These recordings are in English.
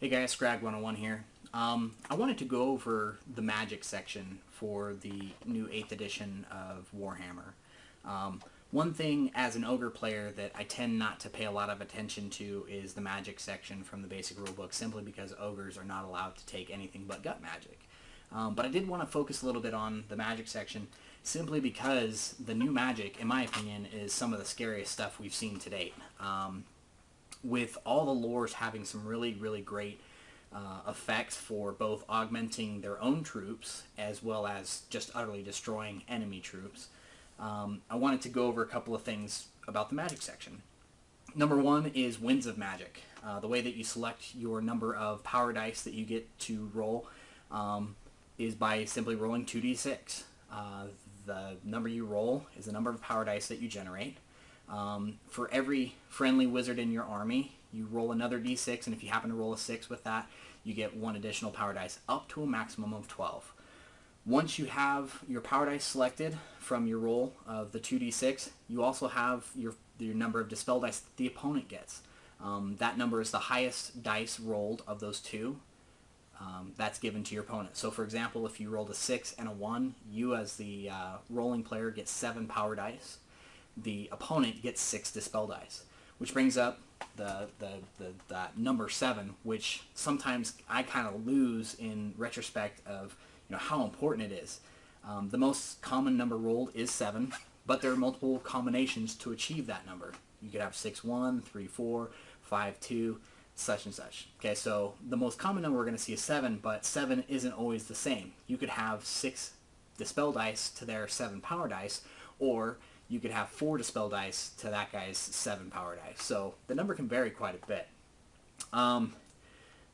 Hey guys, Scrag 101 here. I wanted to go over the magic section for the new 8th edition of Warhammer. One thing as an Ogre player that I tend not to pay a lot of attention to is the magic section from the basic rulebook, simply because Ogres are not allowed to take anything but gut magic. But I did want to focus a little bit on the magic section, simply because the new magic, in my opinion, is some of the scariest stuff we've seen to date. With all the lores having some really great effects for both augmenting their own troops as well as just utterly destroying enemy troops, I wanted to go over a couple of things about the magic section. Number one is Winds of Magic. The way that you select your number of power dice that you get to roll is by simply rolling 2d6. The number you roll is the number of power dice that you generate. For every friendly wizard in your army, you roll another d6, and if you happen to roll a 6 with that, you get 1 additional power dice, up to a maximum of 12. Once you have your power dice selected from your roll of the 2d6, you also have your number of dispel dice that the opponent gets. That number is the highest dice rolled of those two. That's given to your opponent. So for example, if you rolled a 6 and a 1, you as the rolling player get 7 power dice. The opponent gets 6 dispel dice, which brings up the number 7, which sometimes I kind of lose in retrospect of how important it is. The most common number rolled is 7, but there are multiple combinations to achieve that number. You could have 6-1, 3-4, 5-2, such and such. Okay, so the most common number we're going to see is 7, but 7 isn't always the same. You could have 6 dispel dice to their 7 power dice, or you could have 4 dispel dice to that guy's 7 power dice. So the number can vary quite a bit.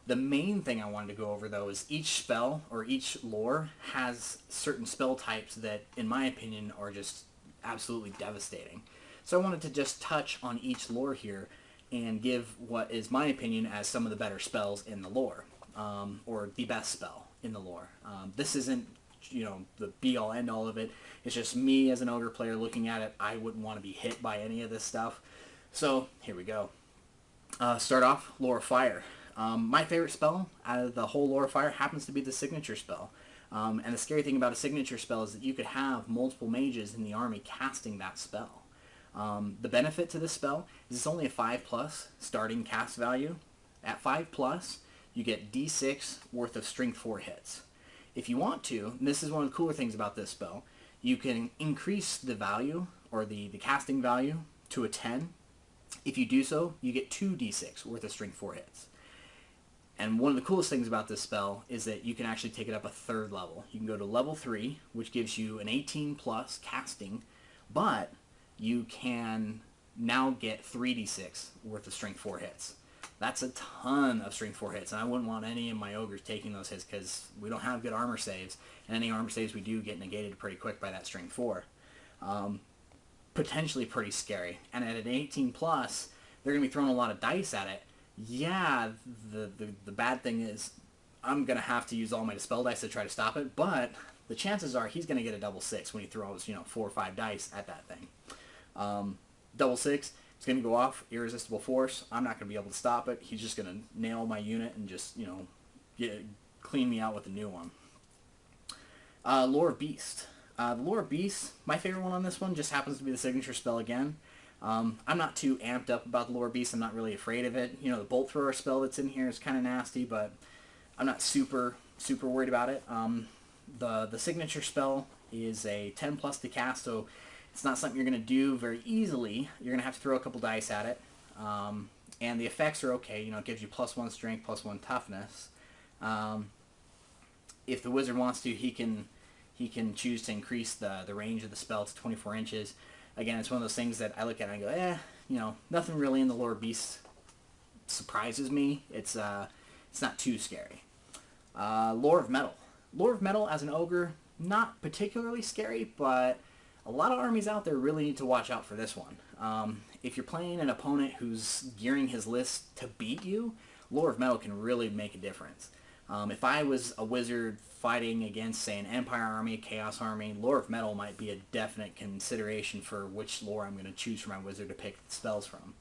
The main thing I wanted to go over, though, is each spell or each lore has certain spell types that, in my opinion, are just absolutely devastating. So I wanted to just touch on each lore here and give what is my opinion as some of the better spells in the lore, or the best spell in the lore. This isn't the be-all, end-all of it. It's just me as an Ogre player looking at it. I wouldn't want to be hit by any of this stuff. So here we go. Start off, Lore of Fire. My favorite spell out of the whole Lore of Fire happens to be the signature spell. And the scary thing about a signature spell is that you could have multiple mages in the army casting that spell. The benefit to this spell is it's only a 5+ starting cast value. At 5+, you get d6 worth of strength 4 hits. If you want to, and this is one of the cooler things about this spell, you can increase the value, or the casting value, to a 10. If you do so, you get 2d6 worth of strength 4 hits. And one of the coolest things about this spell is that you can actually take it up a 3rd level. You can go to level 3, which gives you an 18+ casting, but you can now get 3d6 worth of strength 4 hits. That's a ton of strength 4 hits, and I wouldn't want any of my Ogres taking those hits because we don't have good armor saves, and any armor saves we do get negated pretty quick by that strength 4. Potentially pretty scary. And at an 18+, they're going to be throwing a lot of dice at it. Yeah, the bad thing is I'm going to have to use all my dispel dice to try to stop it, but the chances are he's going to get a double 6 when he throws 4 or 5 dice at that thing. Double 6. It's going to go off, irresistible force. I'm not going to be able to stop it. He's just going to nail my unit and just, clean me out with a new one. Lore of Beast. The Lore of Beast, my favorite one on this one, just happens to be the signature spell again. I'm not too amped up about the Lore of Beast. I'm not really afraid of it. The Bolt Thrower spell that's in here is kind of nasty, but I'm not super worried about it. The signature spell is a 10+ to cast, so it's not something you're going to do very easily. You're going to have to throw a couple dice at it. And the effects are okay. It gives you +1 strength, +1 toughness. If the wizard wants to, he can choose to increase the range of the spell to 24 inches. Again, it's one of those things that I look at and I go, nothing really in the Lore of Beast surprises me. It's not too scary. Lore of Metal. Lore of Metal as an Ogre, not particularly scary, but a lot of armies out there really need to watch out for this one. If you're playing an opponent who's gearing his list to beat you, Lore of Metal can really make a difference. If I was a wizard fighting against, say, an Empire army, a Chaos army, Lore of Metal might be a definite consideration for which lore I'm going to choose for my wizard to pick spells from.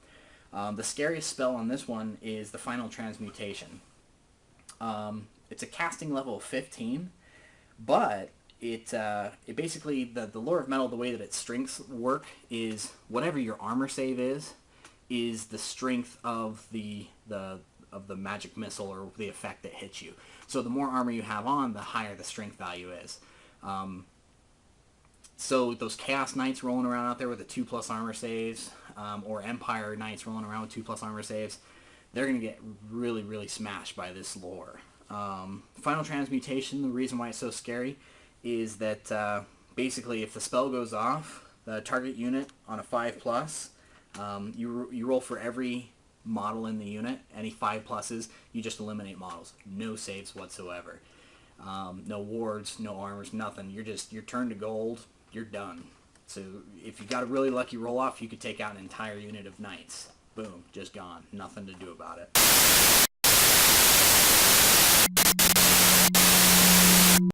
The scariest spell on this one is the Final Transmutation. It's a casting level of 15, but it basically, the Lore of Metal, the way that its strengths work is whatever your armor save is the strength of the magic missile or the effect that hits you. So the more armor you have on, the higher the strength value is. So those Chaos Knights rolling around out there with the 2+ armor saves, or Empire Knights rolling around with 2+ armor saves, they're going to get really, really smashed by this lore. Final Transmutation, the reason why it's so scary is that basically if the spell goes off, the target unit on a 5+, you roll for every model in the unit. Any 5+s, you just eliminate models. No saves whatsoever. No wards, no armors, nothing. You're turned to gold. You're done. So if you got a really lucky roll off, you could take out an entire unit of knights. Boom, just gone. Nothing to do about it.